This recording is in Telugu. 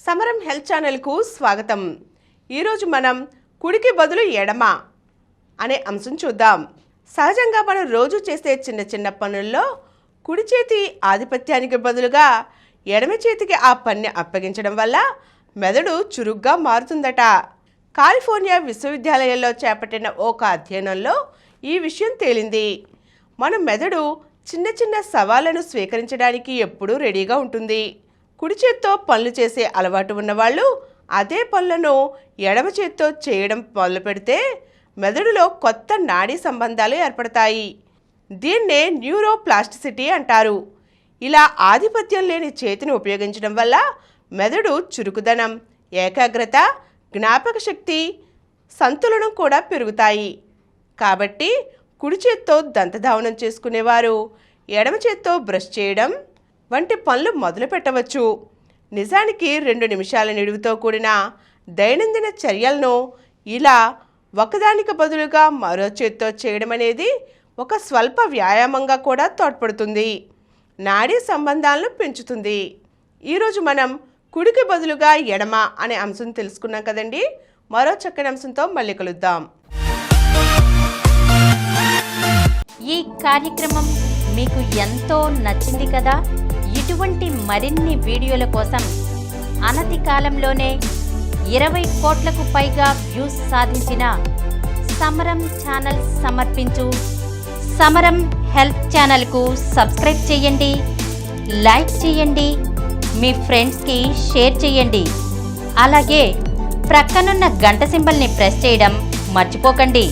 సమరం హెల్త్ ఛానల్కు స్వాగతం. ఈరోజు మనం కుడికి బదులు ఎడమ అనే అంశం చూద్దాం. సహజంగా మనం రోజు చేసే చిన్న చిన్న పనుల్లో కుడి చేతి ఆధిపత్యానికి బదులుగా ఎడమ చేతికి ఆ పనిని అప్పగించడం వల్ల మెదడు చురుగ్గా మారుతుందట. కాలిఫోర్నియా విశ్వవిద్యాలయంలో చేపట్టిన ఒక అధ్యయనంలో ఈ విషయం తేలింది. మన మెదడు చిన్న చిన్న సవాళ్లను స్వీకరించడానికి ఎప్పుడూ రెడీగా ఉంటుంది. కుడి చేత్తో పనులు చేసే అలవాటు ఉన్నవాళ్ళు అదే పనులను ఎడమ చేత్తో చేయడం మొదలు పెడితే మెదడులో కొత్త నాడీ సంబంధాలు ఏర్పడతాయి. దీన్నే న్యూరోప్లాస్టిసిటీ అంటారు. ఇలా ఆధిపత్యం లేని చేతిని ఉపయోగించడం వల్ల మెదడు చురుకుదనం, ఏకాగ్రత, జ్ఞాపక శక్తి, సంతులనం కూడా పెరుగుతాయి. కాబట్టి కుడి చేత్తో దంతధావనం చేసుకునేవారు ఎడమ చేత్తో బ్రష్ చేయడం వంటి పనులు మొదలు పెట్టవచ్చు. నిజానికి 2 నిమిషాల నిడువుతో కూడిన దైనందిన చర్యలను ఇలా ఒకదానికి బదులుగా మరో చేత్తో చేయడం అనేది ఒక స్వల్ప వ్యాయామంగా కూడా తోడ్పడుతుంది. నాడీ సంబంధాలను పెంచుతుంది. ఈరోజు మనం కుడికి బదులుగా ఎడమ అనే అంశం తెలుసుకున్నాం కదండి. మరో చక్కని అంశంతో మళ్ళీ కలుద్దాం. ఈ కార్యక్రమం మీకు ఎంతో నచ్చింది కదా. ఇటువంటి మరిన్ని వీడియోల కోసం అనతి కాలంలోనే 20 కోట్లకు పైగా వ్యూస్ సాధించిన సమరం ఛానల్ సమర్పించు సమరం హెల్త్ ఛానల్కు సబ్స్క్రైబ్ చేయండి, లైక్ చేయండి, మీ ఫ్రెండ్స్కి షేర్ చేయండి. అలాగే ప్రక్కనున్న గంట సింబల్ని ప్రెస్ చేయడం మర్చిపోకండి.